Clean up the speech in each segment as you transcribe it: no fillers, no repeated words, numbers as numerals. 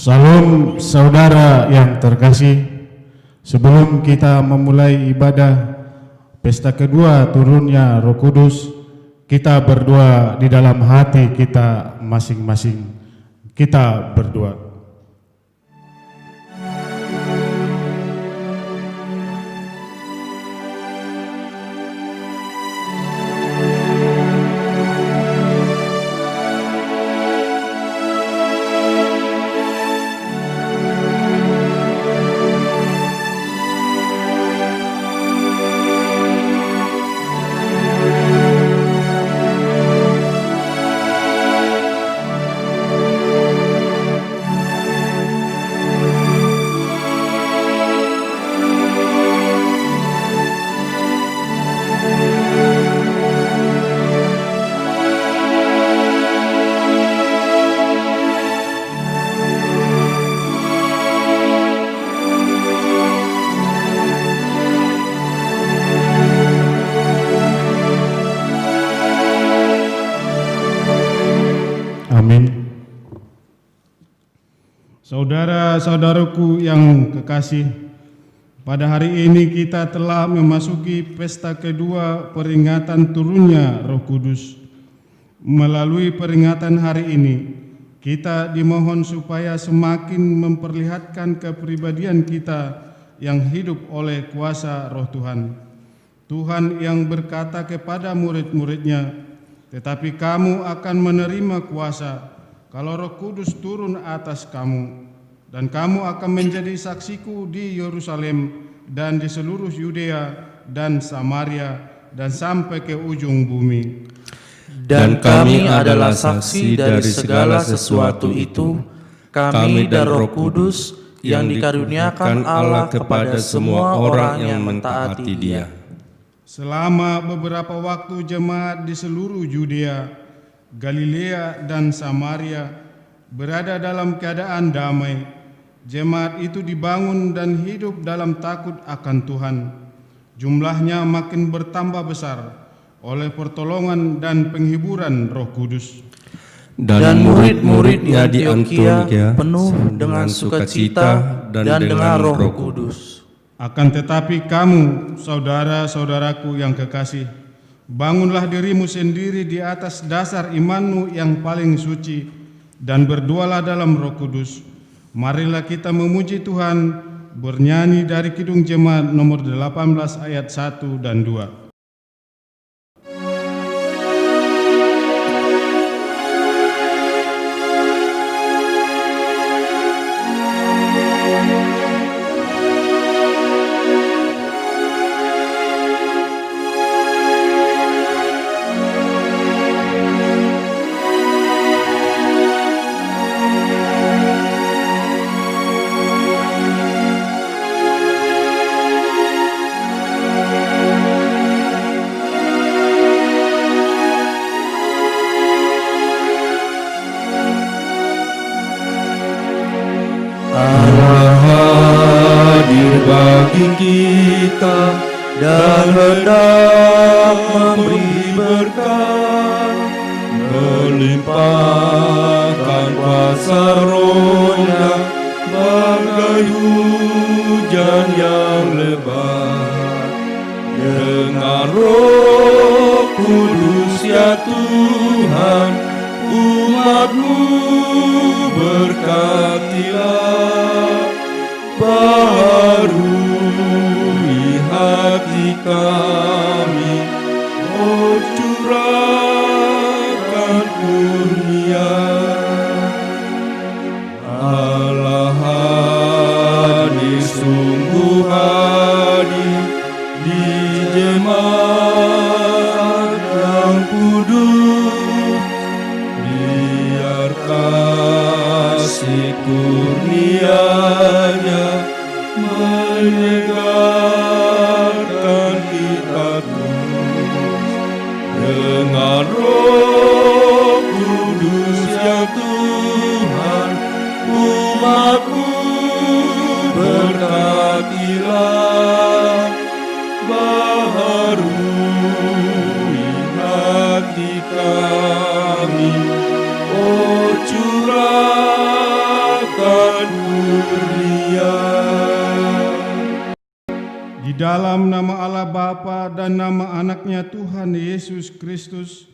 Salam saudara yang terkasih, sebelum kita memulai ibadah pesta kedua turunnya Roh Kudus, kita berdoa di dalam hati kita masing-masing. Kita berdoa. Amin. Saudara-saudaraku yang kekasih, pada hari ini kita telah memasuki pesta kedua peringatan turunnya Roh Kudus. Melalui peringatan hari ini, kita dimohon supaya semakin memperlihatkan kepribadian kita yang hidup oleh kuasa Roh Tuhan. Tuhan yang berkata kepada murid-muridnya, tetapi kamu akan menerima kuasa kalau Roh Kudus turun atas kamu, dan kamu akan menjadi saksiku di Yerusalem dan di seluruh Yudea dan Samaria dan sampai ke ujung bumi. Dan kami adalah saksi dari segala sesuatu itu, kami dan Roh Kudus yang dikaruniakan Allah kepada semua orang yang mentaati Dia. Selama beberapa waktu jemaat di seluruh Yudea, Galilea dan Samaria berada dalam keadaan damai. Jemaat itu dibangun dan hidup dalam takut akan Tuhan. jumlahnya makin bertambah besar oleh pertolongan dan penghiburan Roh Kudus. Dan murid-muridnya di Antioquia penuh dengan sukacita dan dengan Roh Kudus. Akan tetapi kamu, saudara-saudaraku yang kekasih, bangunlah dirimu sendiri di atas dasar imanmu yang paling suci, dan berdoalah dalam Roh Kudus. Marilah kita memuji Tuhan, bernyanyi dari Kidung Jemaat nomor 18 ayat 1 dan 2. Bagi kita dan hendak memberi berkat, melimpahkan kuasa Roh-Nya bagai hujan yang lebat. Dengan Roh Kudus ya Tuhan, umat-Mu berkatilah. Baharui hati kami, oh curahkan kurnia. Allah hadir, sungguh hadir di jemaat yang kudus. Biar kasih kurnia-Nya menyegarkan kita terus. Dengan Roh Kudus ya Tuhan, umat-Mu berkatilah. Baharui hati kami, oh curahkan kurnia. Di dalam nama Allah Bapa dan nama Anaknya Tuhan Yesus Kristus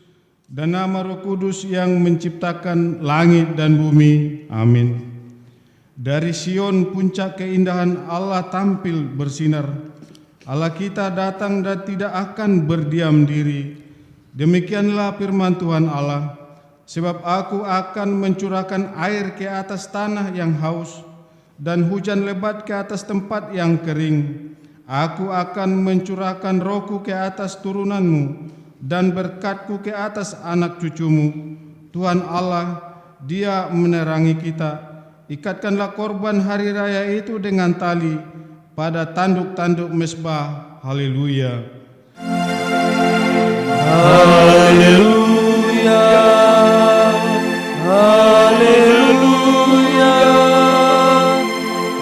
dan nama Roh Kudus yang menciptakan langit dan bumi. Amin. Dari Sion puncak keindahan Allah tampil bersinar. Allah kita datang dan tidak akan berdiam diri. Demikianlah firman Tuhan Allah. Sebab aku akan mencurahkan air ke atas tanah yang haus, dan hujan lebat ke atas tempat yang kering. Aku akan mencurahkan Rohku ke atas turunanmu, dan berkat-Ku ke atas anak cucumu. Tuhan Allah, Dia menerangi kita. Ikatkanlah korban hari raya itu dengan tali pada tanduk-tanduk mezbah. Haleluya. Haleluya. Haleluya.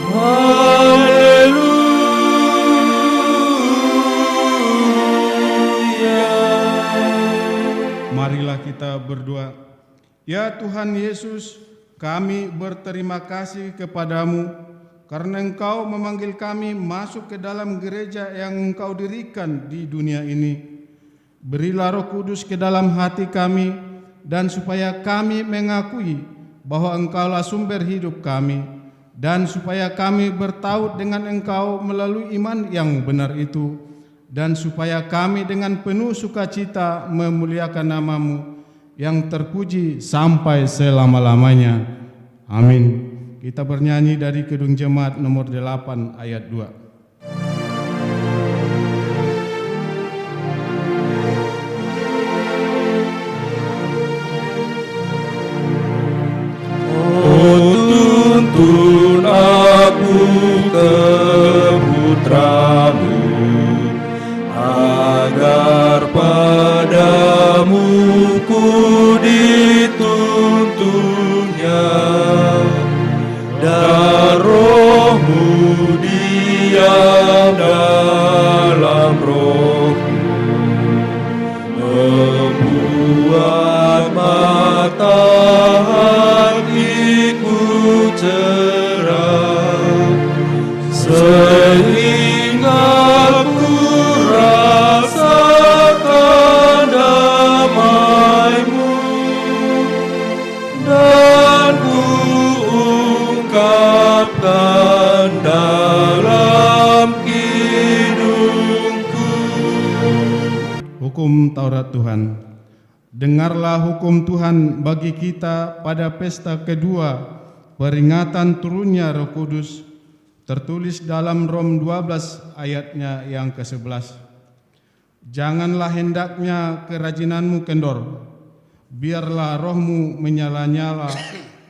Haleluya. Marilah kita berdoa. Ya Tuhan Yesus, kami berterima kasih kepadamu karena Engkau memanggil kami masuk ke dalam gereja yang Engkau dirikan di dunia ini. Berilah Roh Kudus ke dalam hati kami, dan supaya kami mengakui bahwa Engkaulah sumber hidup kami, dan supaya kami bertaut dengan Engkau melalui iman yang benar itu, dan supaya kami dengan penuh sukacita memuliakan nama-Mu yang terpuji sampai selama-lamanya. Amin. Kita bernyanyi dari Kidung Jemaat nomor 8 ayat 2. Tuntun aku ke Putra-Mu, agar padamu ku dituntunnya, dan Roh-Mu diam dalam hukum Taurat Tuhan. Dengarlah hukum Tuhan bagi kita pada pesta kedua peringatan turunnya Roh Kudus, tertulis dalam Rom 12 ayatnya yang ke-11. Janganlah hendaknya kerajinanmu kendor, biarlah rohmu menyala-nyala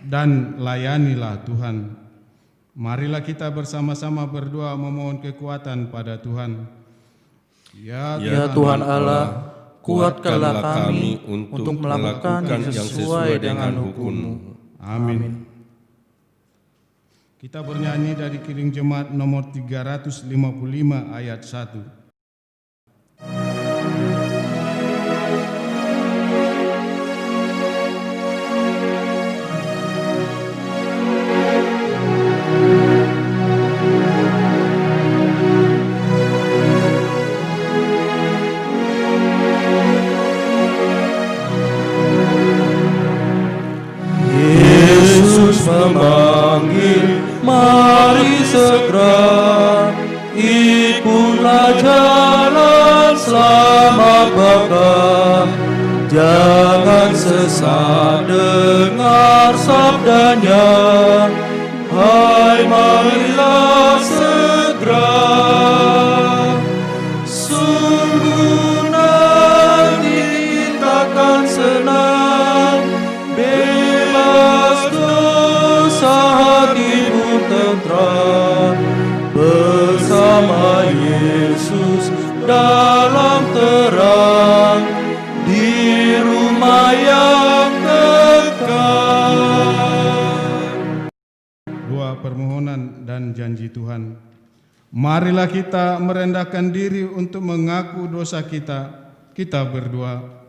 dan layanilah Tuhan. Marilah kita bersama-sama berdoa memohon kekuatan pada Tuhan. Ya Tuhan Allah, kuatkanlah kami untuk melakukan yang sesuai dengan hukum-Mu. Amin. Kita bernyanyi dari Kiring Jemaat nomor 355 ayat 1. Memanggil, mari segera ikutlah jalan selamat bapa. Jangan sesat dengar sabdanya, hai marilah segera. Sungguh nanti takkan senang, bebas dosa hatimu tentram, bersama Yesus dalam terang, di rumah yang kekal. Doa permohonan dan janji Tuhan. Marilah kita merendahkan diri untuk mengaku dosa kita. Kita berdoa.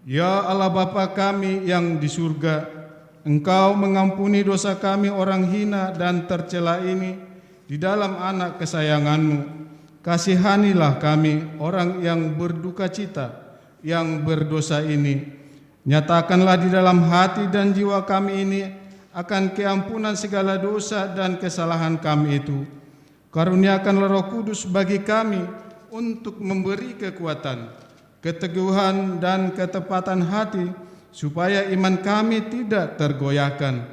Ya Allah Bapa kami yang di surga, Engkau mengampuni dosa kami orang hina dan tercela ini di dalam anak kesayangan-Mu. Kasihanilah kami orang yang berduka cita, yang berdosa ini. Nyatakanlah di dalam hati dan jiwa kami ini akan keampunan segala dosa dan kesalahan kami itu. Karuniakanlah Roh Kudus bagi kami untuk memberi kekuatan, keteguhan dan ketepatan hati, supaya iman kami tidak tergoyahkan.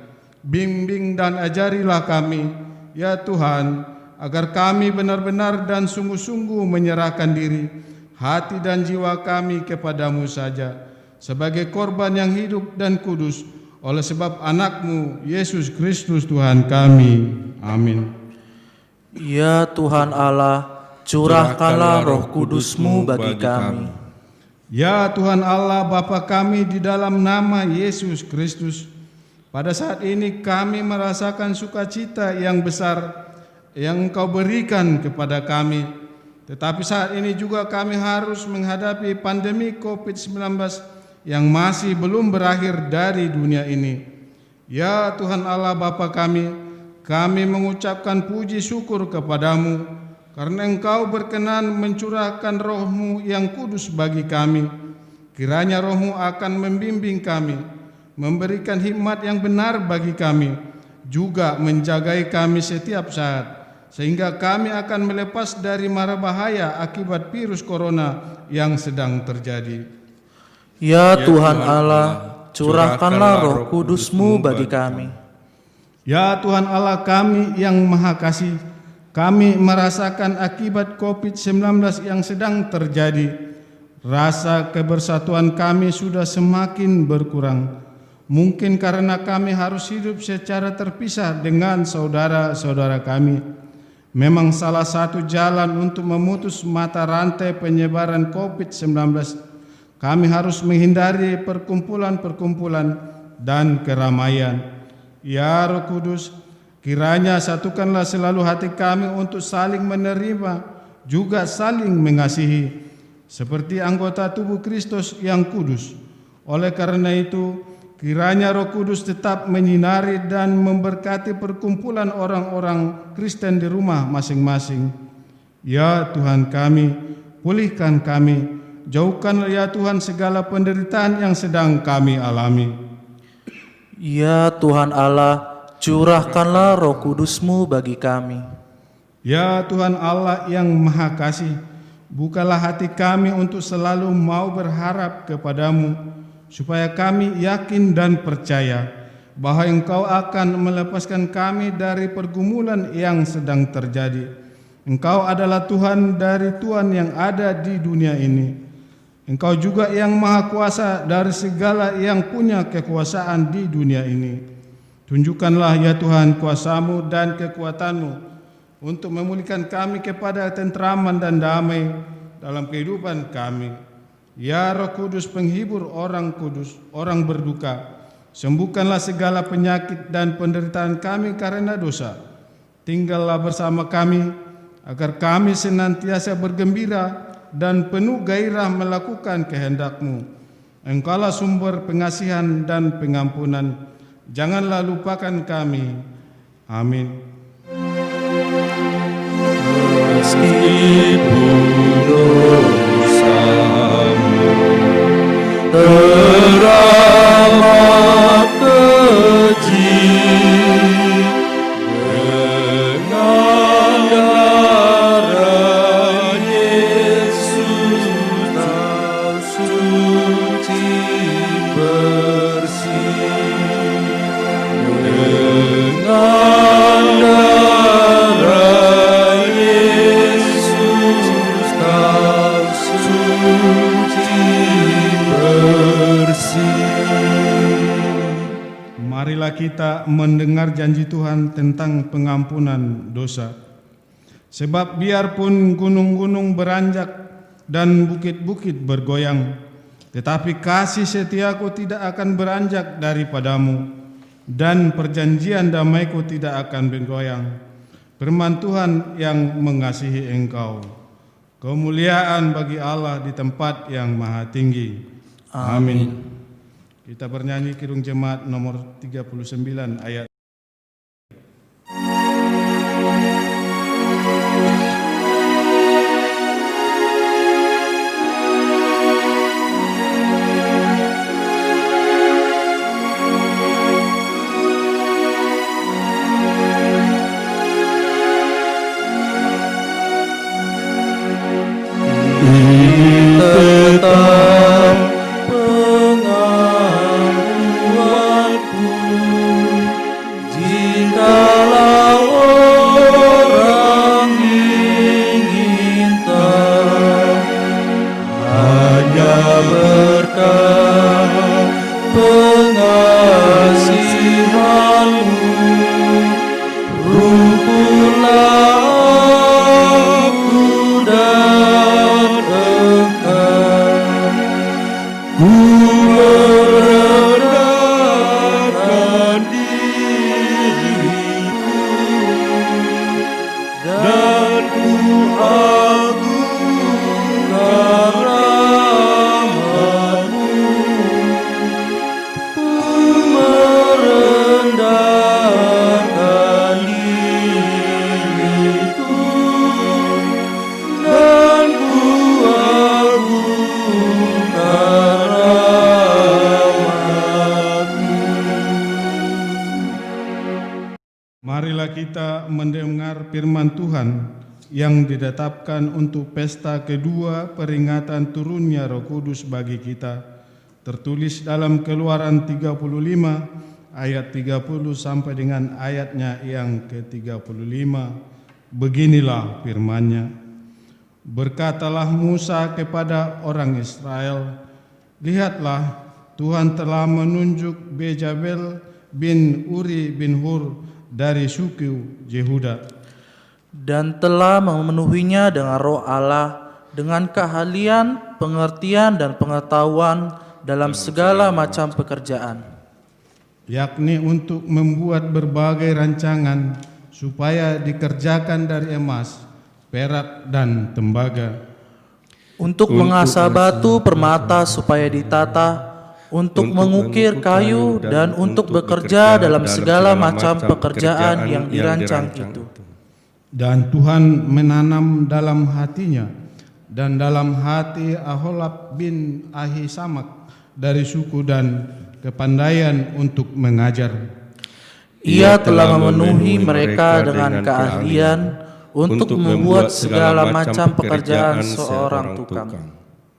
Bimbing dan ajarilah kami, ya Tuhan, agar kami benar-benar dan sungguh-sungguh menyerahkan diri, hati dan jiwa kami kepadamu saja, sebagai korban yang hidup dan kudus, oleh sebab anak-Mu, Yesus Kristus Tuhan kami. Amin. Ya Tuhan Allah, curahkanlah Roh Kudus-Mu bagi kami. Ya Tuhan Allah Bapa kami, di dalam nama Yesus Kristus, pada saat ini kami merasakan sukacita yang besar yang Engkau berikan kepada kami. Tetapi saat ini juga kami harus menghadapi pandemi COVID-19 yang masih belum berakhir dari dunia ini. Ya Tuhan Allah Bapa kami mengucapkan puji syukur kepadamu karena Engkau berkenan mencurahkan Roh-Mu yang kudus bagi kami. Kiranya Roh-Mu akan membimbing kami, memberikan hikmat yang benar bagi kami, juga menjagai kami setiap saat, sehingga kami akan melepas dari mara bahaya akibat virus corona yang sedang terjadi. Ya Tuhan Allah, curahkanlah Roh Kudus-Mu bagi kami. Ya Tuhan Allah kami yang Maha Kasih, kami merasakan akibat COVID-19 yang sedang terjadi. Rasa kebersatuan kami sudah semakin berkurang. Mungkin karena kami harus hidup secara terpisah dengan saudara-saudara kami. Memang salah satu jalan untuk memutus mata rantai penyebaran COVID-19, kami harus menghindari perkumpulan-perkumpulan dan keramaian. Ya Roh Kudus, kiranya satukanlah selalu hati kami untuk saling menerima, juga saling mengasihi, seperti anggota tubuh Kristus yang kudus. Oleh karena itu, kiranya Roh Kudus tetap menyinari dan memberkati perkumpulan orang-orang Kristen di rumah masing-masing. Ya Tuhan kami, pulihkan kami, jauhkanlah ya Tuhan segala penderitaan yang sedang kami alami. Ya Tuhan Allah, curahkanlah Roh Kudus-Mu bagi kami. Ya Tuhan Allah yang Maha Kasih, Bukalah hati kami untuk selalu mau berharap kepadamu, supaya kami yakin dan percaya bahwa Engkau akan melepaskan kami dari pergumulan yang sedang terjadi. Engkau adalah Tuhan dari Tuhan yang ada di dunia ini. Engkau juga yang maha kuasa dari segala yang punya kekuasaan di dunia ini. Tunjukkanlah ya Tuhan kuasa-Mu dan kekuatan-Mu untuk memulihkan kami kepada tentraman dan damai dalam kehidupan kami. Ya Roh Kudus, penghibur orang kudus, orang berduka, sembuhkanlah segala penyakit dan penderitaan kami karena dosa. Tinggallah bersama kami, agar kami senantiasa bergembira dan penuh gairah melakukan kehendak-Mu. Engkaulah sumber pengasihan dan pengampunan. Janganlah lupakan kami. Amin. Meskipun dosamu teramat keji, dengan darah Yesus kau suci bersih. Dengan darah Yesus kau suci bersih. Marilah kita mendengar janji Tuhan tentang pengampunan dosa. Sebab biarpun gunung-gunung beranjak dan bukit-bukit bergoyang, tetapi kasih setiaku tidak akan beranjak daripadamu, dan perjanjian damaiku tidak akan bergoyang. Firman Tuhan yang mengasihi engkau. Kemuliaan bagi Allah di tempat yang maha tinggi. Amin. Kita bernyanyi Kidung Jemaat nomor 39 ayat. Tetap pengakuanku, jikalau orang ingin tahu, hanya berkat pengasihan-Mu, rukunlah aku dan Ku merendahkan diriku dan ku agungkan rahmat-Mu. Ku merendahkan diriku dan ku agungkan Marilah kita mendengar firman Tuhan yang ditetapkan untuk pesta kedua peringatan turunnya Roh Kudus bagi kita. Tertulis dalam Keluaran 35 ayat 30 sampai dengan ayatnya yang ke-35. Beginilah firman-Nya. Berkatalah Musa kepada orang Israel, lihatlah, Tuhan telah menunjuk Bezalel bin Uri bin Hur dari suku Yehuda, dan telah memenuhinya dengan roh Allah, dengan keahlian, pengertian, dan pengetahuan dalam segala macam pekerjaan, yakni untuk membuat berbagai rancangan supaya dikerjakan dari emas, perak, dan tembaga, untuk mengasah batu permata supaya ditata, untuk mengukir kayu, dan untuk bekerja dalam segala macam pekerjaan yang dirancang itu. Dan Tuhan menanam dalam hatinya dan dalam hati Aholab bin Ahisamak dari suku Dan kepandaian untuk mengajar. Ia telah memenuhi mereka dengan keahlian untuk membuat segala macam pekerjaan seorang tukang.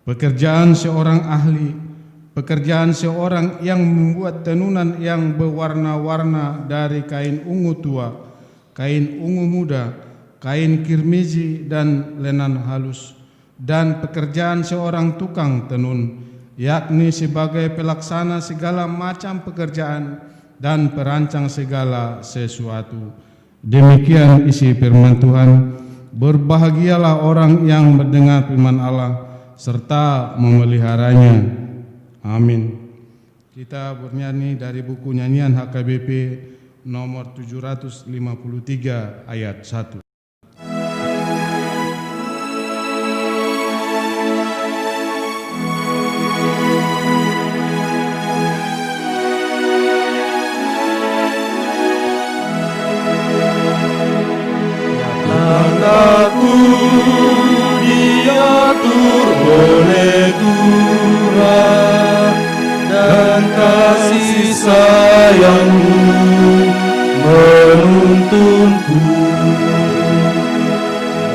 Pekerjaan seorang ahli, pekerjaan seorang yang membuat tenunan yang berwarna-warna dari kain ungu tua, kain ungu muda, kain kirmizi dan lenan halus, dan pekerjaan seorang tukang tenun, yakni sebagai pelaksana segala macam pekerjaan dan perancang segala sesuatu. Demikian isi firman Tuhan. Berbahagialah orang yang mendengar firman Allah serta memeliharanya. Amin. Kita bernyanyi dari buku nyanyian HKBP nomor 753 ayat 1. Aku diatur oleh Tuhan, dan kasih sayang-Mu menuntunku.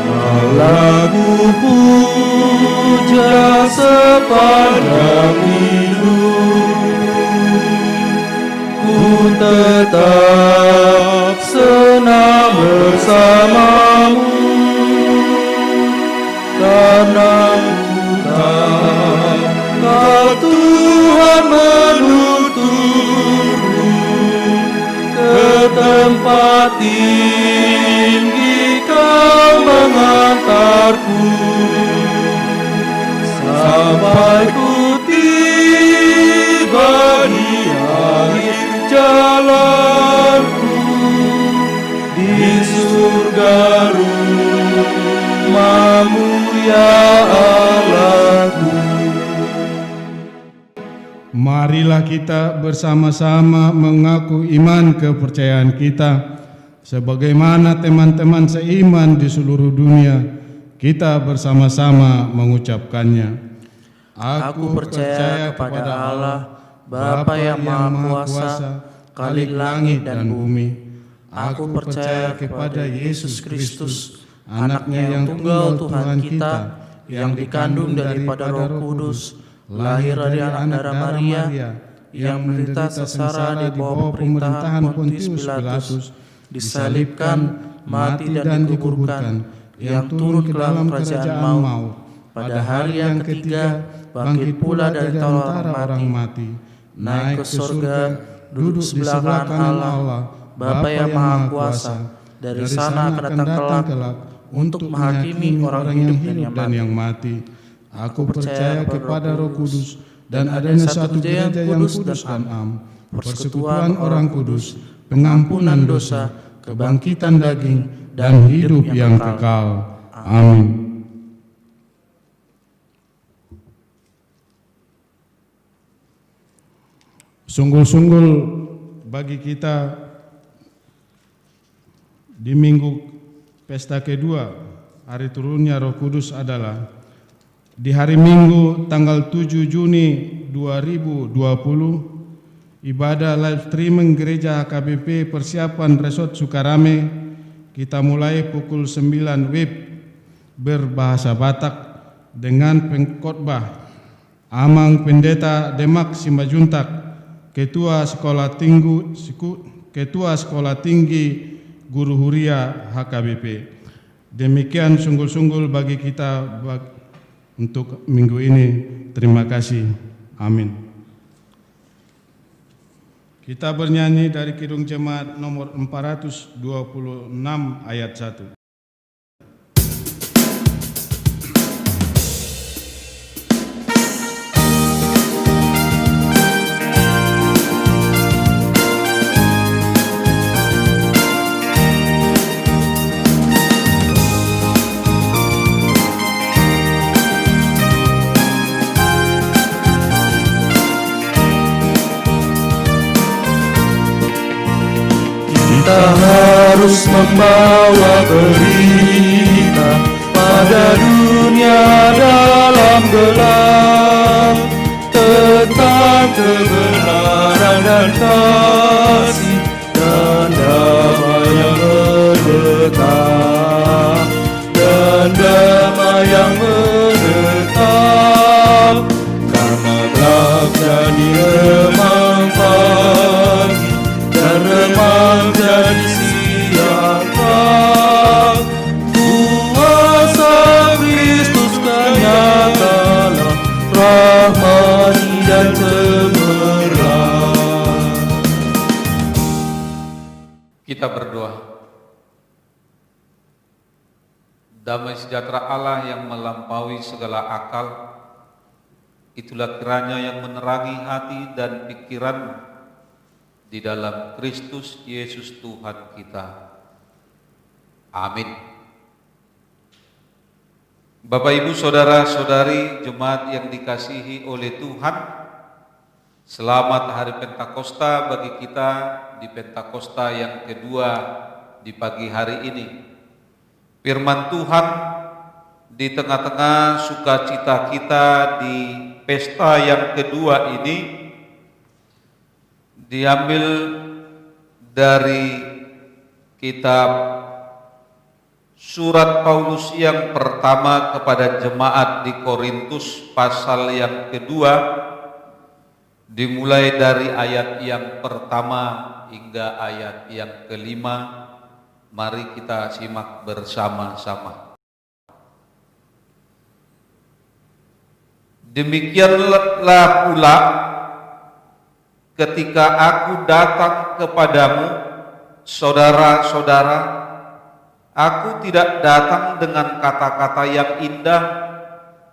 Malah-Ku puja sepanjang hidup, ku tetap senang bersama-Mu, karena Ku tahu Kau Tuhan menuntunku ke tempat tinggi, Kau mengantarku sampai ku tiba di akhir jalanku di surga rumah-Mu ya Allahku. Marilah kita bersama-sama mengaku iman kepercayaan kita sebagaimana teman-teman seiman di seluruh dunia. Kita bersama-sama mengucapkannya. Aku percaya kepada Allah, Bapa yang Maha Kuasa, Khalik langit dan bumi. Aku percaya kepada Yesus Kristus, Anaknya yang tunggal Tuhan kita, yang dikandung daripada Roh Kudus, lahir dari anak darah Maria, yang menderita sengsara di bawah pemerintahan Pontius Pilatus, disalibkan, mati dan dikuburkan, yang turun ke dalam kerajaan maut. Pada hari yang ketiga, bangkit pula dari antara orang mati, naik ke surga, duduk sebelah kanan Allah, Bapa yang Maha Kuasa. Dari sana akan datang kelak untuk menghakimi orang hidup dan yang mati. Aku percaya kepada Roh Kudus dan adanya satu gereja yang kudus dan am, persekutuan orang kudus, pengampunan dosa, kebangkitan daging, dan hidup yang kekal. Amin. Sungguh-sungguh bagi kita di minggu pesta kedua, hari turunnya Roh Kudus adalah di hari Minggu tanggal 7 Juni 2020, ibadah live streaming Gereja HKBP Persiapan Resort Sukarame, kita mulai pukul 9 WIB berbahasa Batak dengan pengkhotbah Amang Pendeta Demak Simbajuntak, Ketua Sekolah Tinggi Guru Huria HKBP. Demikian sungguh-sungguh bagi kita untuk minggu ini. Terima kasih. Amin. Kita bernyanyi dari Kidung Jemaat nomor 426 ayat 1. Kita harus membawa berita pada dunia dalam gelap tentang kebenaran dan kasih dan damai yang mendekat. kita berdoa. Damai sejahtera Allah yang melampaui segala akal, itulah kiranya yang menerangi hati dan pikiran di dalam Kristus Yesus Tuhan kita. Amin. Bapak, Ibu, Saudara-saudari jemaat yang dikasihi oleh Tuhan, selamat Hari Pentakosta bagi kita di Pentakosta yang kedua di pagi hari ini. Firman Tuhan di tengah-tengah sukacita kita di pesta yang kedua ini diambil dari kitab surat Paulus yang pertama kepada jemaat di Korintus pasal yang kedua, dimulai dari ayat yang pertama hingga ayat yang kelima. Mari kita simak bersama-sama. Demikianlah pula ketika aku datang kepadamu, saudara-saudara, aku tidak datang dengan kata-kata yang indah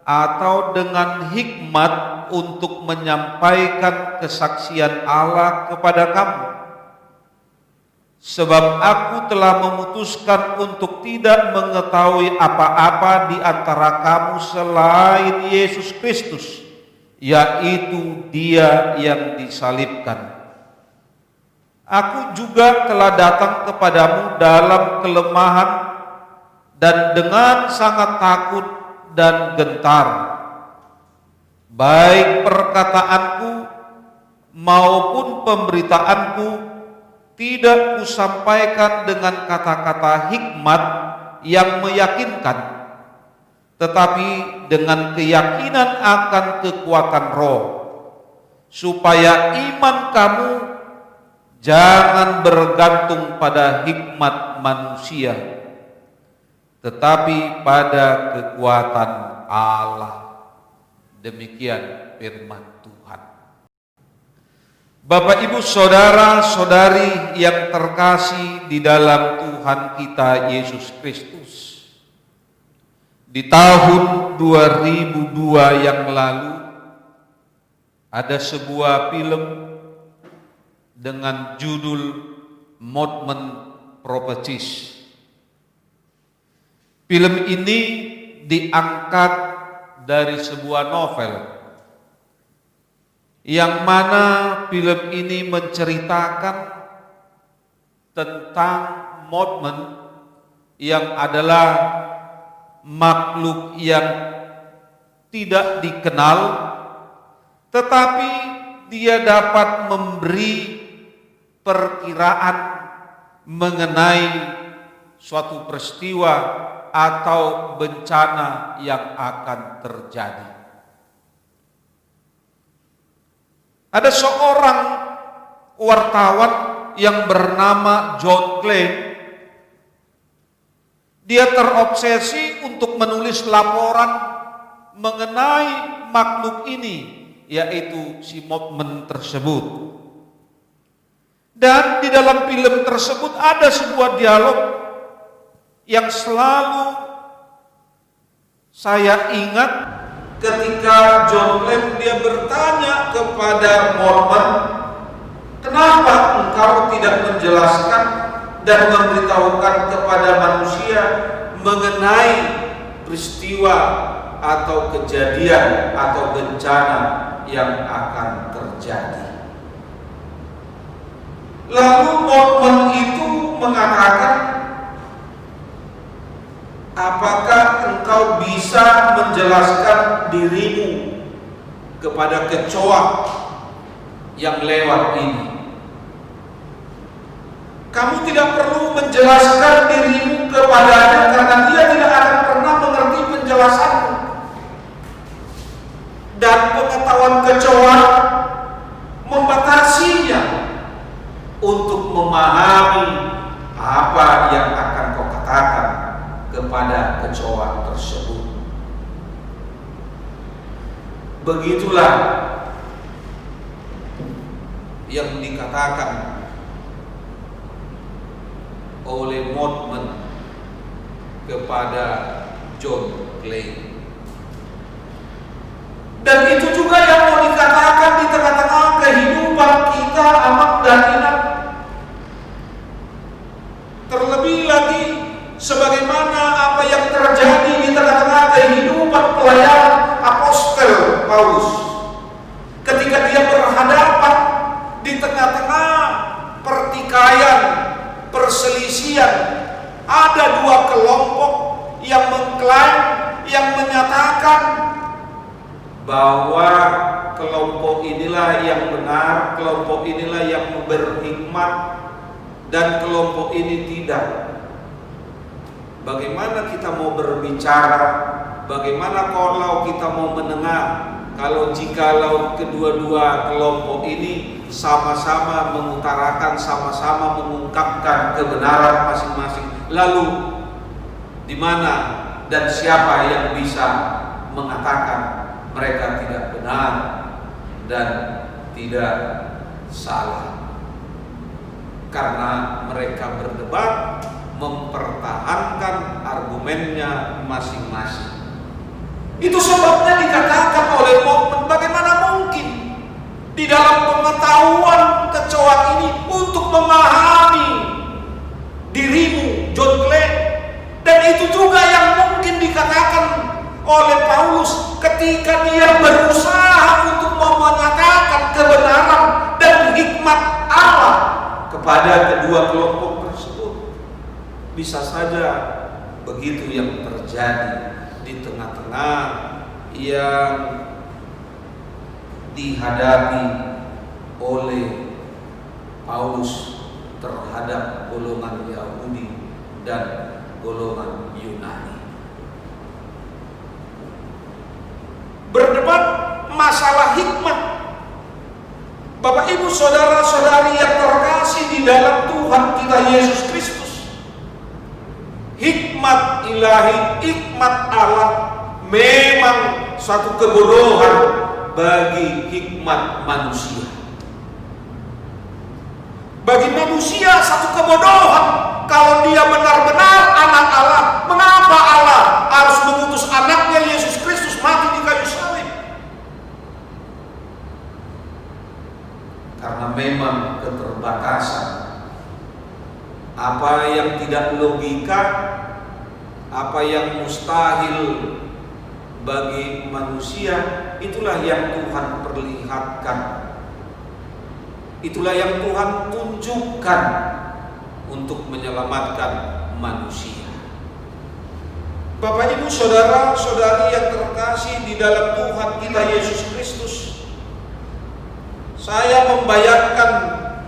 atau dengan hikmat untuk menyampaikan kesaksian Allah kepada kamu. Sebab aku telah memutuskan untuk tidak mengetahui apa-apa di antara kamu selain Yesus Kristus, yaitu Dia yang disalibkan. Aku juga telah datang kepadamu dalam kelemahan dan dengan sangat takut dan gentar. Baik perkataanku maupun pemberitaanku tidak kusampaikan dengan kata-kata hikmat yang meyakinkan, tetapi dengan keyakinan akan kekuatan roh, supaya iman kamu jangan bergantung pada hikmat manusia, tetapi pada kekuatan Allah. Demikian firman Tuhan. Bapak, Ibu, Saudara-saudari yang terkasih di dalam Tuhan kita Yesus Kristus, di tahun 2002 yang lalu ada sebuah film dengan judul Monument Prophecies. Film ini diangkat dari sebuah novel, yang mana film ini menceritakan tentang Monument yang adalah makhluk yang tidak dikenal, tetapi dia dapat memberi perkiraan mengenai suatu peristiwa atau bencana yang akan terjadi. Ada seorang wartawan yang bernama John Glenn. Dia terobsesi untuk menulis laporan mengenai makhluk ini, yaitu si Monument tersebut. Dan di dalam film tersebut ada sebuah dialog yang selalu saya ingat ketika John Glenn dia bertanya kepada Monument, kenapa engkau tidak menjelaskan dan memberitahukan kepada manusia mengenai peristiwa atau kejadian atau bencana yang akan terjadi. Lalu Monument itu mengatakan, apakah engkau bisa menjelaskan dirimu kepada kecoa yang lewat ini? Kamu tidak perlu menjelaskan dirimu kepadanya karena dia tidak akan pernah mengerti penjelasanmu. Dan pengetahuan kecoa membatasinya untuk memahami apa yang akan kau katakan kepada kecoa tersebut. Begitulah yang dikatakan oleh Mottman kepada John Clay. Dan itu juga yang mau dikatakan di tengah-tengah kehidupan kita amat dan ingat. Terlebih lagi sebagaimana apa yang terjadi di tengah-tengah kehidupan pelayanan Apostel Paulus ketika dia berhadapan di tengah-tengah pertikaian, perselisihan. Ada dua kelompok yang mengklaim, yang menyatakan bahwa kelompok inilah yang benar, kelompok inilah yang berhikmat, dan kelompok ini tidak. Bagaimana kita mau berbicara? Bagaimana kalau kita mau mendengar? Jikalau kedua-dua kelompok ini sama-sama mengutarakan, sama-sama mengungkapkan kebenaran masing-masing, lalu di mana dan siapa yang bisa mengatakan mereka tidak benar dan tidak salah? Karena mereka berdebat, mempertahankan argumennya masing-masing. Itu sebabnya dikatakan oleh Mottman, bagaimana mungkin di dalam pengetahuan kecoa ini untuk memahami dirimu, John Clay. Dan itu juga yang mungkin dikatakan oleh Paulus ketika dia berusaha untuk menyatakan kebenaran dan hikmat Allah kepada kedua kelompok tersebut. Bisa saja begitu yang terjadi di tengah-tengah yang dihadapi oleh Paulus terhadap golongan Yahudi dan golongan Yunani. Berdebat masalah hikmat. Bapak Ibu saudara-saudari yang terkasih di dalam Tuhan kita Yesus Kristus, hikmat ilahi, hikmat Allah memang satu kebodohan bagi hikmat manusia. Bagi manusia satu kebodohan kalau dia benar-benar anak Allah. Mengapa Allah harus mengutus anaknya Yesus Kristus mati di kayu salib? Karena memang keterbatasan. Apa yang tidak logika, apa yang mustahil bagi manusia, itulah yang Tuhan perlihatkan. Itulah yang Tuhan tunjukkan untuk menyelamatkan manusia. Bapak Ibu saudara-saudari yang terkasih di dalam Tuhan kita Yesus Kristus, saya membayangkan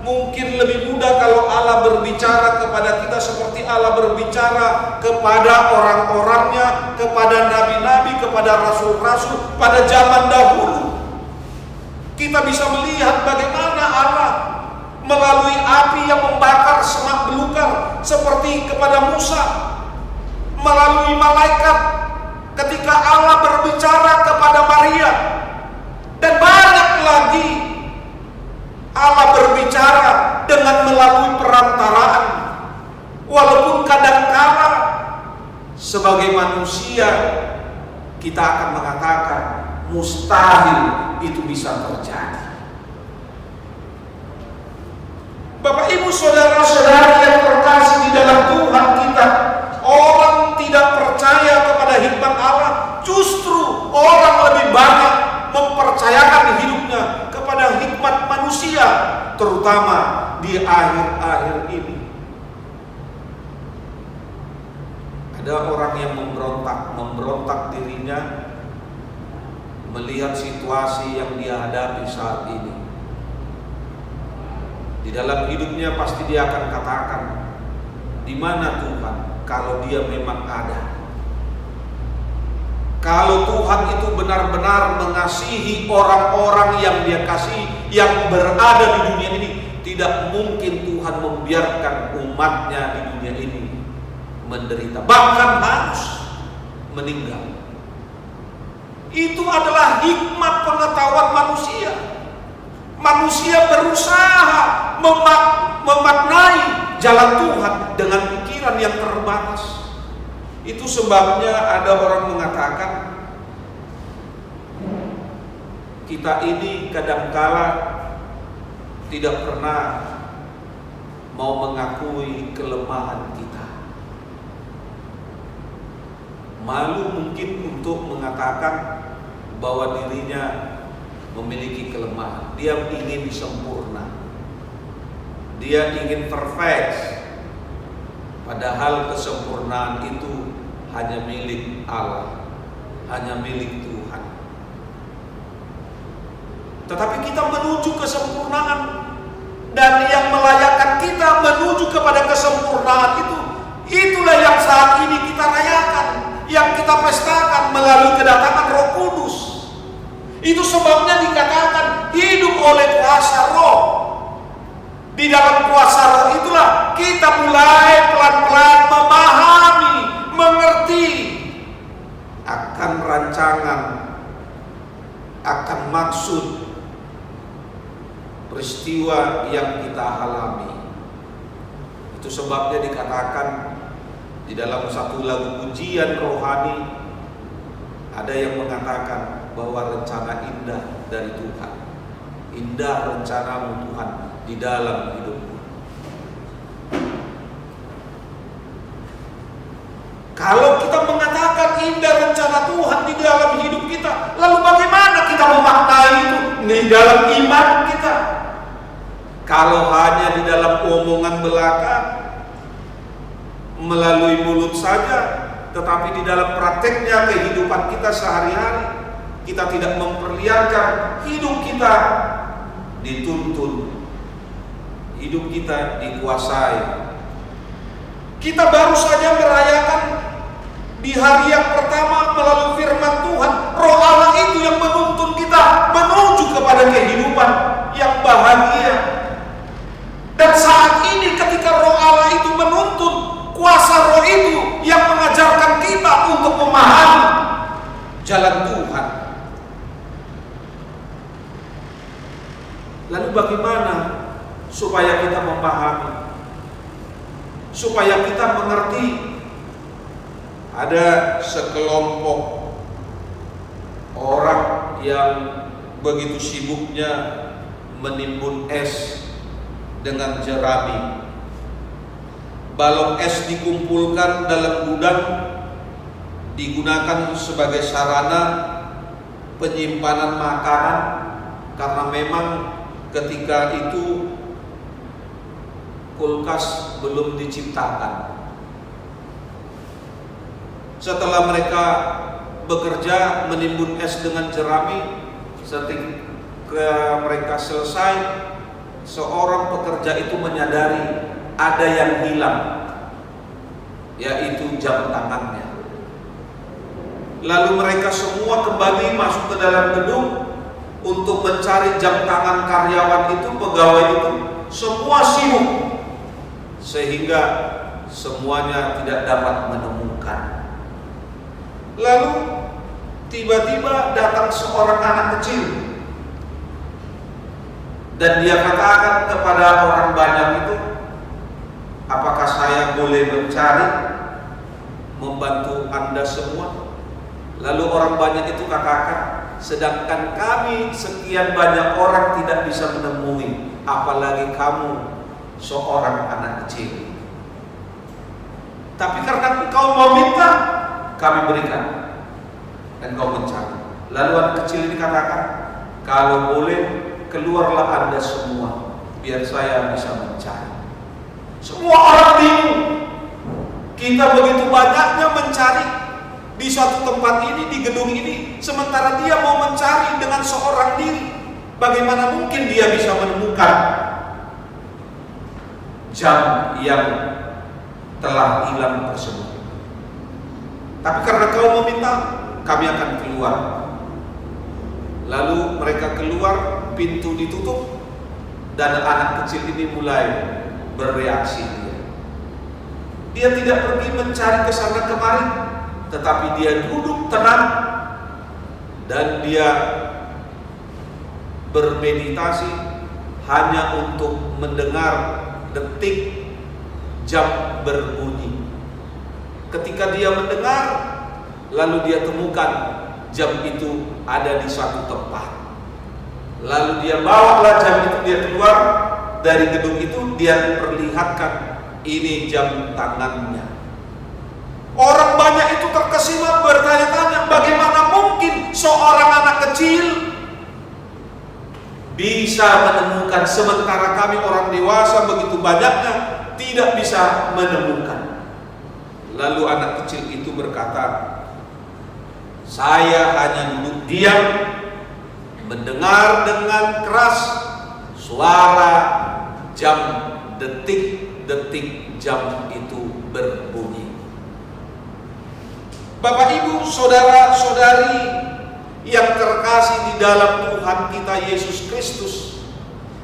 mungkin lebih mudah kalau Allah berbicara kepada kita seperti Allah berbicara kepada orang-orangnya, kepada nabi-nabi, kepada rasul-rasul pada zaman dahulu. Kita bisa melihat bagaimana Allah melalui api yang membakar semak belukar seperti kepada Musa, melalui malaikat ketika Allah berbicara kepada Maria, dan banyak lagi Allah berbicara dengan melalui perantaraan. Walaupun kadang-kala sebagai manusia kita akan mengatakan mustahil itu bisa terjadi. Bapak Ibu saudara-saudari yang terkasih di dalam Tuhan kita, orang tidak percaya kepada hikmat Allah, justru orang lebih banyak mempercayakan hidupnya kepada hikmat manusia, terutama di akhir-akhir ini. Ada orang yang memberontak dirinya melihat situasi yang dia hadapi saat ini. Di dalam hidupnya pasti dia akan katakan, di mana Tuhan kalau dia memang ada? Kalau Tuhan itu benar-benar mengasihi orang-orang yang dia kasihi, yang berada di dunia ini, tidak mungkin Tuhan membiarkan umatnya di dunia ini menderita, bahkan harus meninggal. Itu adalah hikmat pengetahuan manusia. Manusia berusaha memaknai jalan Tuhan dengan pikiran yang terbatas. Itu sebabnya ada orang mengatakan kita ini kadangkala tidak pernah mau mengakui kelemahan kita. Malu mungkin untuk mengatakan bahwa dirinya memiliki kelemahan. Dia ingin sempurna, dia ingin perfect. Padahal kesempurnaan itu hanya milik Allah, hanya milik Tuhan. Tetapi kita menuju kesempurnaan, dan yang melayakkan kita menuju kepada kesempurnaan itulah yang saat ini kita rayakan, yang kita pestakan melalui kedatangan Roh Kudus. Itu sebabnya dikatakan hidup oleh kuasa Roh. Di dalam kuasa Roh itulah kita mulai pelan-pelan memahami, mengerti akan rancangan, akan maksud peristiwa yang kita alami. Itu sebabnya dikatakan di dalam satu lagu pujian rohani, ada yang mengatakan bahwa rencana indah dari Tuhan. Indah rencanamu Tuhan di dalam hidupmu. Kalau kita mengatakan indah rencana Tuhan di dalam hidup kita, lalu bagaimana kita memaknai itu di dalam iman kita? Kalau hanya di dalam omongan belaka, melalui mulut saja, tetapi di dalam prakteknya kehidupan kita sehari-hari, kita tidak memperlihatkan hidup kita dituntun, hidup kita dikuasai. Kita baru saja merayakan di hari yang pertama melalui firman Tuhan, Roh Allah itu yang menuntun kita menuju kepada kehidupan yang bahagia. Dan saat ini ketika Roh Allah itu menuntun, kuasa Roh itu yang mengajarkan kita untuk memahami jalan Tuhan. Lalu bagaimana supaya kita memahami, supaya kita mengerti? Ada sekelompok orang yang begitu sibuknya menimbun es dengan jerami. Balok es dikumpulkan dalam gudang, digunakan sebagai sarana penyimpanan makanan, karena memang ketika itu kulkas belum diciptakan. Setelah mereka bekerja menimbun es dengan jerami, ketika mereka selesai, seorang pekerja itu menyadari ada yang hilang, yaitu jam tangannya. Lalu mereka semua kembali masuk ke dalam gedung untuk mencari jam tangan karyawan itu, pegawai itu. Semua sibuk sehingga semuanya tidak dapat menemukan. Lalu tiba-tiba datang seorang anak kecil dan dia katakan kepada orang banyak itu, apakah saya boleh mencari, membantu Anda semua? Lalu orang banyak itu katakan, sedangkan kami sekian banyak orang tidak bisa menemui, apalagi kamu seorang anak kecil. Tapi karena engkau mau minta, kami berikan, dan kau mencari. Lalu anak kecil ini katakan, kalau boleh keluarlah Anda semua, biar saya bisa mencari. Semua orang bingung. Kita begitu banyaknya mencari di suatu tempat ini, di gedung ini, sementara dia mau mencari dengan seorang diri. Bagaimana mungkin dia bisa menemukan jam yang telah hilang tersebut? Tapi karena kau meminta, kami akan keluar. Lalu mereka keluar, pintu ditutup, dan anak kecil ini mulai bereaksi. Dia tidak pergi mencari ke sana kemari, tetapi dia duduk tenang dan dia bermeditasi hanya untuk mendengar detik jam berbunyi. Ketika dia mendengar, lalu dia temukan jam itu ada di suatu tempat. Lalu dia bawalah jam itu, dia keluar dari gedung itu, dia perlihatkan ini jam tangannya. Orang banyak itu terkesima bertanya-tanya, bagaimana mungkin seorang anak kecil bisa menemukan, sementara kami orang dewasa begitu banyaknya tidak bisa menemukan. Lalu anak kecil itu berkata, saya hanya duduk diam mendengar dengan keras suara jam, detik-detik jam itu berbunyi. Bapak, Ibu, saudara-saudari yang terkasih di dalam Tuhan kita Yesus Kristus,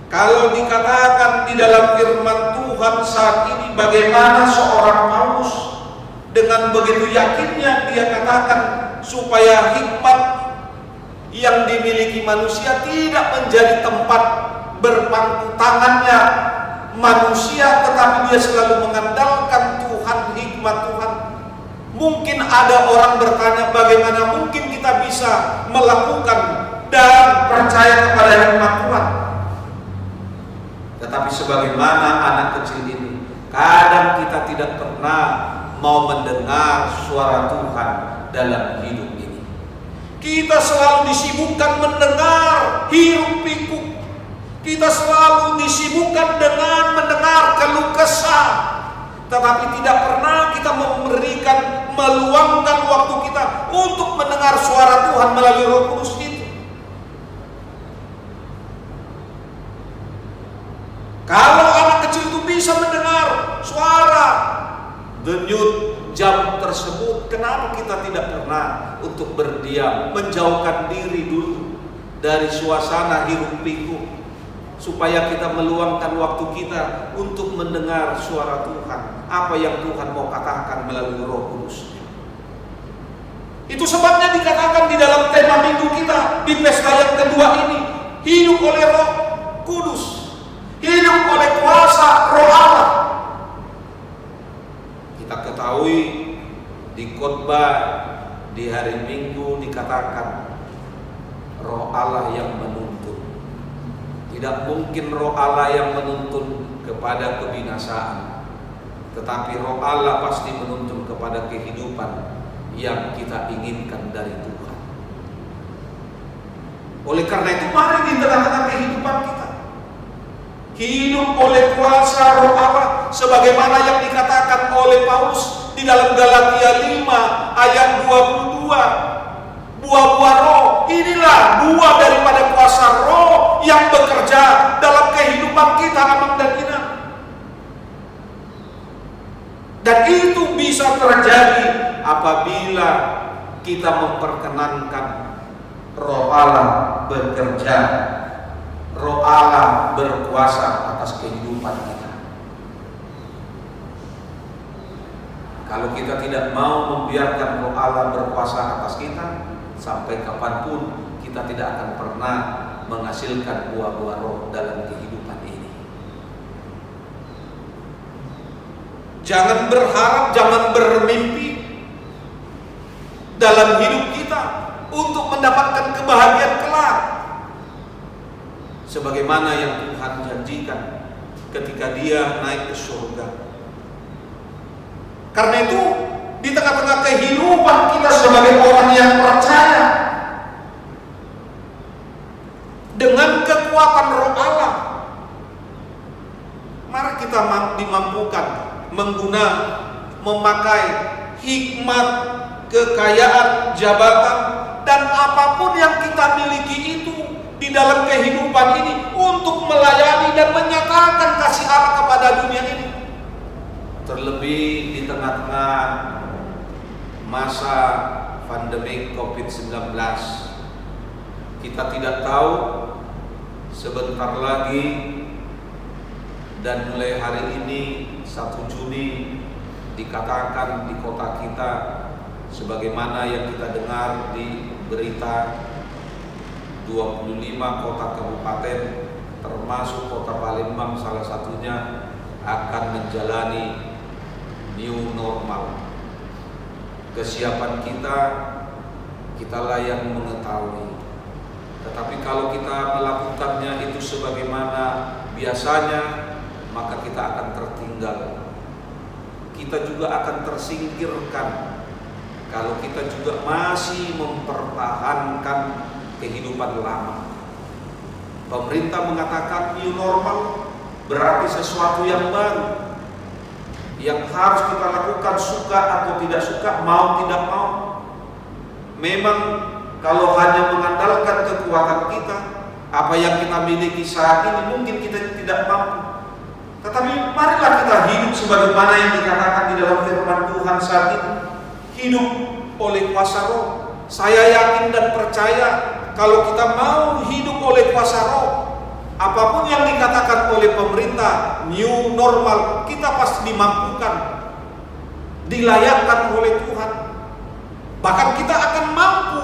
kalau dikatakan di dalam firman Tuhan saat ini bagaimana seorang Paulus dengan begitu yakinnya dia katakan supaya hikmat yang dimiliki manusia tidak menjadi tempat berpangku tangannya manusia, tetapi dia selalu mengandalkan Tuhan, hikmat Tuhan. Mungkin ada orang bertanya, bagaimana mungkin kita bisa melakukan dan percaya kepada hikmat Tuhan? Tetapi sebagaimana anak kecil ini, kadang kita tidak pernah mau mendengar suara Tuhan dalam hidup ini. Kita selalu disibukkan mendengar hiruk pikuk. Kita selalu disibukkan dengan mendengar keluh kesah, tetapi tidak pernah kita meluangkan waktu kita untuk mendengar suara Tuhan melalui Roh Kudus itu. Kalau anak kecil itu bisa mendengar suara denyut jam tersebut, kenapa kita tidak pernah untuk berdiam, menjauhkan diri dulu dari suasana hiruk pikuk, supaya kita meluangkan waktu kita untuk mendengar suara Tuhan, apa yang Tuhan mau katakan melalui Roh Kudus. Itu sebabnya dikatakan di dalam tema minggu kita di pesta yang kedua ini, hidup oleh Roh Kudus, hidup oleh kuasa Roh Allah. Kita ketahui di khotbah di hari Minggu dikatakan Roh Allah yang menuntun. Tidak mungkin Roh Allah yang menuntun kepada kebinasaan, tetapi Roh Allah pasti menuntun kepada kehidupan yang kita inginkan dari Tuhan. Oleh karena itu, mari di tengah-tengah kehidupan kita hidup oleh kuasa Roh Allah, sebagaimana yang dikatakan oleh Paulus di dalam Galatia 5 ayat 22. Buah-buah roh, inilah buah daripada kuasa roh yang bekerja dalam kehidupan kita, aman dan inang. Dan itu bisa terjadi apabila kita memperkenankan Roh Allah bekerja, Roh Allah berkuasa atas kehidupan kita. Kalau kita tidak mau membiarkan Roh Allah berkuasa atas kita, sampai kapanpun kita tidak akan pernah menghasilkan buah-buah roh dalam kehidupan ini. Jangan berharap, jangan bermimpi dalam hidup kita untuk mendapatkan kebahagiaan kelak, sebagaimana yang Tuhan janjikan ketika Dia naik ke surga. Karena itu, di tengah-tengah kehidupan kita sebagai orang yang percaya, dengan kekuatan Roh Allah, mari kita dimampukan memakai hikmat, kekayaan, jabatan, dan apapun yang kita miliki itu di dalam kehidupan ini untuk melayani dan menyatakan kasih Allah kepada dunia ini. Terlebih di tengah-tengah masa pandemi COVID-19, kita tidak tahu sebentar lagi dan mulai hari ini 1 Juni dikatakan di kota kita, sebagaimana yang kita dengar di berita, 25 kota kabupaten termasuk kota Palembang salah satunya akan menjalani new normal. Kesiapan kitalah yang mengetahui. Tetapi kalau kita melakukannya itu sebagaimana biasanya, maka kita akan tertinggal. Kita juga akan tersingkirkan kalau kita juga masih mempertahankan kehidupan lama. Pemerintah mengatakan new normal berarti sesuatu yang baru, yang harus kita lakukan suka atau tidak suka, mau tidak mau. Memang kalau hanya mengandalkan kekuatan kita, apa yang kita miliki saat ini mungkin kita tidak mampu. Tetapi marilah kita hidup sebagaimana yang dikatakan di dalam firman Tuhan saat ini. Hidup oleh kuasa roh. Saya yakin dan percaya kalau kita mau hidup oleh kuasa roh, apapun yang dikatakan oleh pemerintah new normal, kita pasti dimampukan, dilayakkan oleh Tuhan. Bahkan kita akan mampu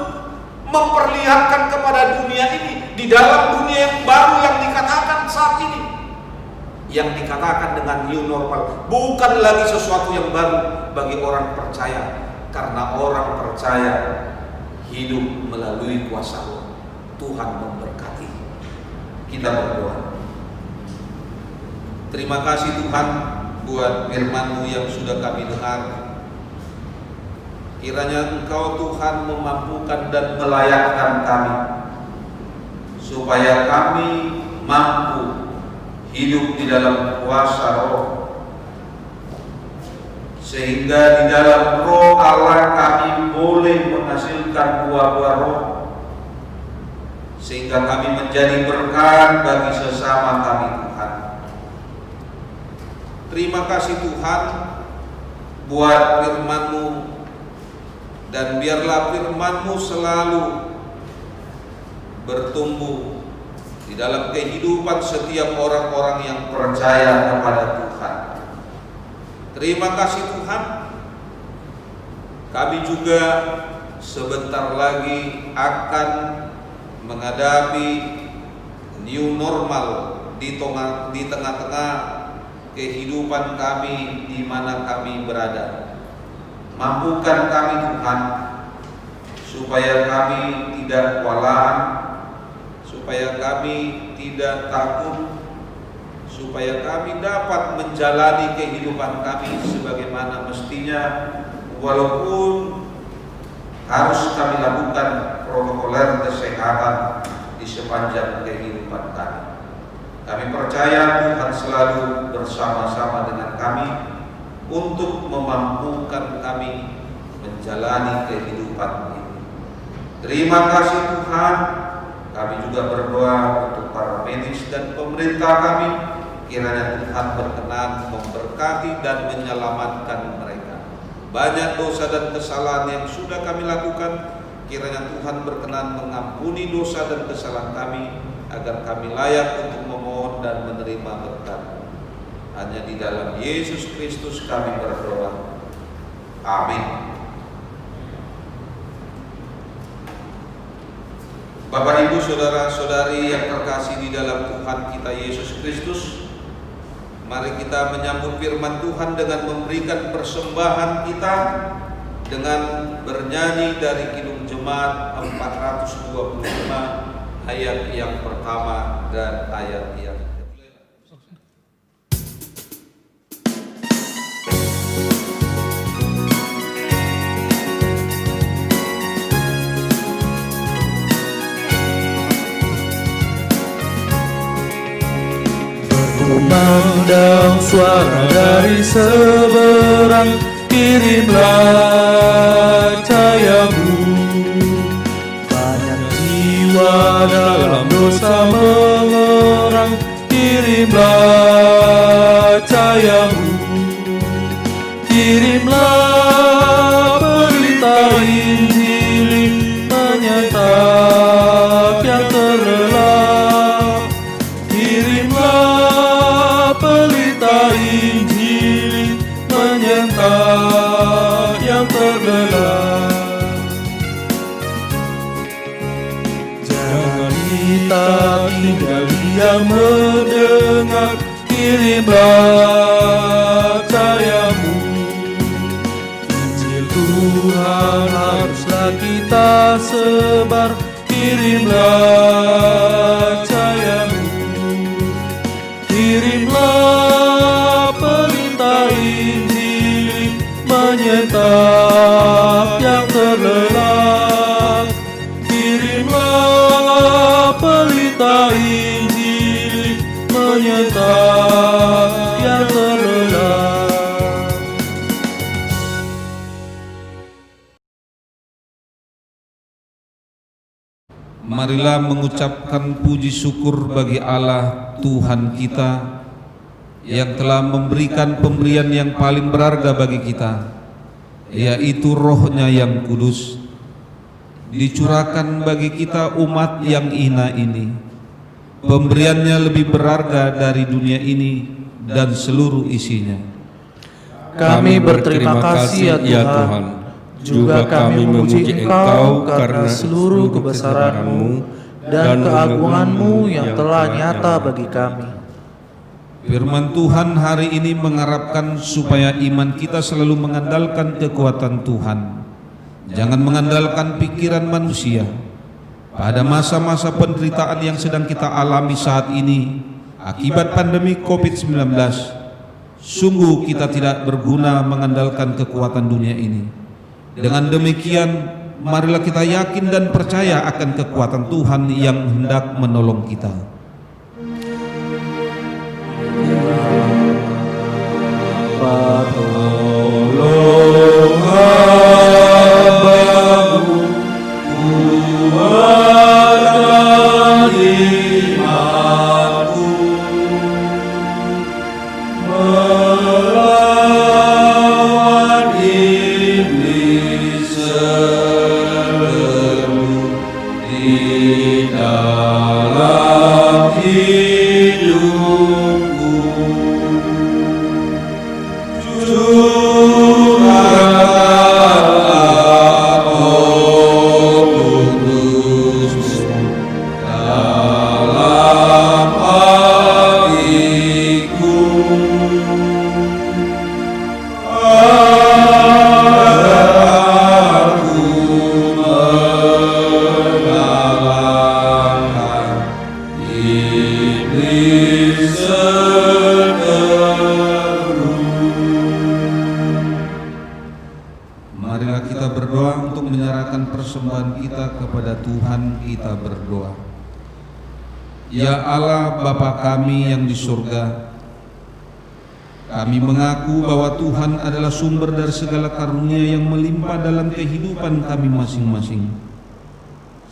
memperlihatkan kepada dunia ini di dalam dunia yang baru yang dikatakan saat ini. Yang dikatakan dengan new normal bukan lagi sesuatu yang baru bagi orang percaya, karena orang percaya hidup melalui kuasa roh. Tuhan memberkati. Kita berdoa. Terima kasih Tuhan buat firman-Mu yang sudah kami dengar. Kiranya Engkau Tuhan memampukan dan melayakkan kami, supaya kami mampu hidup di dalam kuasa roh, sehingga di dalam roh Allah kami boleh menghasilkan buah-buah roh, sehingga kami menjadi berkat bagi sesama kami Tuhan. Terima kasih Tuhan buat firman-Mu, dan biarlah firman-Mu selalu bertumbuh di dalam kehidupan setiap orang-orang yang percaya kepada Tuhan. Terima kasih Tuhan. Kami juga sebentar lagi akan menghadapi new normal di tengah-tengah kehidupan kami di mana kami berada. Mampukan kami Tuhan, supaya kami tidak kewalahan, supaya kami tidak takut, supaya kami dapat menjalani kehidupan kami sebagaimana mestinya, walaupun harus kami lakukan protokoler kesehatan di sepanjang kehidupan kami. Kami percaya Tuhan selalu bersama-sama dengan kami untuk memampukan kami menjalani kehidupan ini. Terima kasih Tuhan. Kami juga berdoa untuk para medis dan pemerintah kami, kiranya Tuhan berkenan memberkati dan menyelamatkan mereka. Banyak dosa dan kesalahan yang sudah kami lakukan, kiranya Tuhan berkenan mengampuni dosa dan kesalahan kami, agar kami layak untuk memohon dan menerima berkat. Hanya di dalam Yesus Kristus kami berdoa. Amin. Bapak, Ibu, saudara-saudari yang terkasih di dalam Tuhan kita Yesus Kristus, mari kita menyambut firman Tuhan dengan memberikan persembahan kita dengan bernyanyi dari Kidung Jemaat 425 ayat yang pertama dan ayat yang Memandang suara dari seberang, kirimlah cahayamu. Banyak jiwa dalam dosa mengerang, kirimlah cahayamu. Kirimlah berita Injil menyantap yang terlelap. Kirimlah pelita Injil menyantap yang terlelap. Jangan kita tinggal diam mendengar, kirimlah cahayamu. kita sebar, kirimlah cahayamu, kirimlah pelita Injil menyetap yang terlelap, kirimlah pelita Injil menyetap yang terlelap. Marilah mengucapkan puji syukur bagi Allah Tuhan kita yang telah memberikan pemberian yang paling berharga bagi kita, yaitu Roh-Nya yang kudus, dicurahkan bagi kita umat yang hina ini. Pemberiannya lebih berharga dari dunia ini dan seluruh isinya. Kami berterima kasih ya Tuhan, juga kami memuji Engkau karena seluruh kebesaran-Mu dan keagungan-Mu yang telah nyata bagi kami. Firman Tuhan hari ini mengharapkan supaya iman kita selalu mengandalkan kekuatan Tuhan, jangan mengandalkan pikiran manusia. Pada masa-masa penderitaan yang sedang kita alami saat ini akibat pandemi COVID-19, sungguh kita tidak berguna mengandalkan kekuatan dunia ini. Dengan demikian, marilah kita yakin dan percaya akan kekuatan Tuhan yang hendak menolong kita. Tolong hamba-Mu, kuatkan imanku, melawan iblis seluruh di dalam hidupku. Marilah kita berdoa untuk menyerahkan persembahan kita kepada Tuhan. Kita berdoa. Ya Allah Bapa kami yang di surga, kami mengaku bahwa Tuhan adalah sumber dari segala karunia yang melimpah dalam kehidupan kami masing-masing.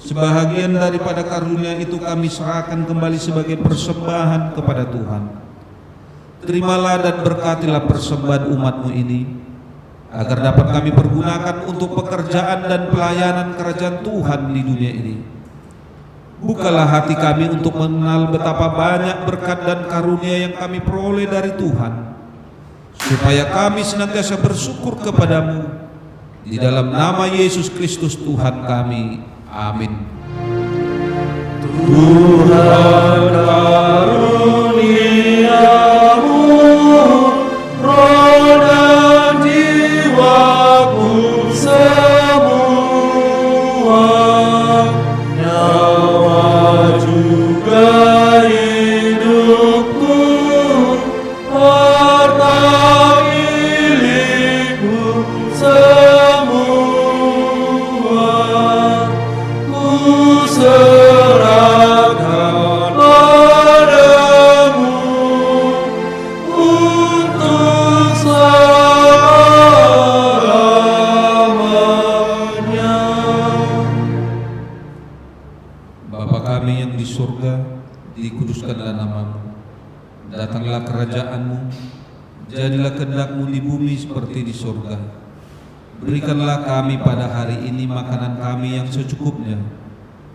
Sebahagian daripada karunia itu kami serahkan kembali sebagai persembahan kepada Tuhan. Terimalah dan berkatilah persembahan umat-Mu ini, agar dapat kami pergunakan untuk pekerjaan dan pelayanan kerajaan Tuhan di dunia ini. Bukalah hati kami untuk mengenal betapa banyak berkat dan karunia yang kami peroleh dari Tuhan, supaya kami senantiasa bersyukur kepadamu. Di dalam nama Yesus Kristus Tuhan kami. Amin. Tuhan karuniamu, roh dan jiwaku semua, nyawa juga hidupku, harta milikku semua, ku serahkan padamu untuk selamanya. Bapa kami yang di surga, dikuduskanlah nama-Mu. Datanglah kerajaan-Mu, jadilah kehendak-Mu di bumi seperti di surga. Berikanlah kami pada hari ini makanan kami yang secukupnya,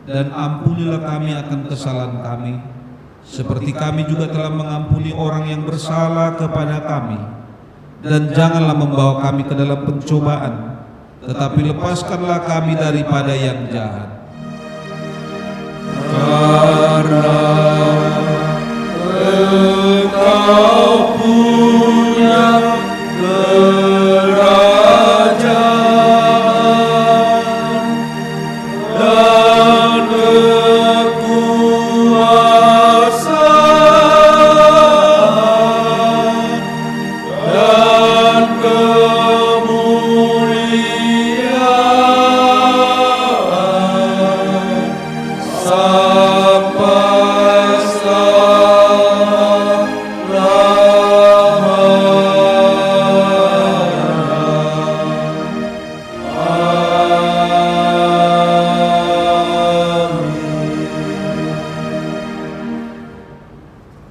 dan ampunilah kami akan kesalahan kami, seperti kami juga telah mengampuni orang yang bersalah kepada kami. Dan janganlah membawa kami ke dalam pencobaan, tetapi lepaskanlah kami daripada yang jahat. Karena Engkau punya kerajaan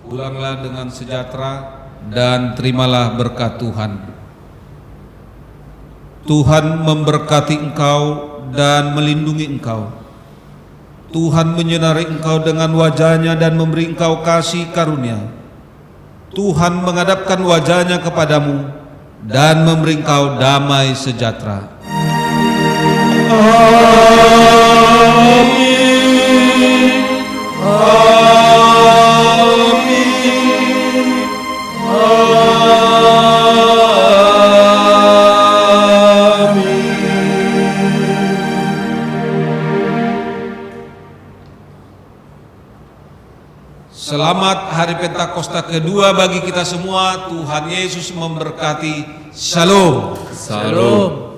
Pulanglah dengan sejahtera dan terimalah berkat Tuhan. Tuhan memberkati engkau dan melindungi engkau. Tuhan menyinari engkau dengan wajah-Nya dan memberi engkau kasih karunia. Tuhan menghadapkan wajah-Nya kepadamu dan memberi engkau damai sejahtera. Selamat Hari Pentakosta kedua bagi kita semua. Tuhan Yesus memberkati. Shalom. Shalom.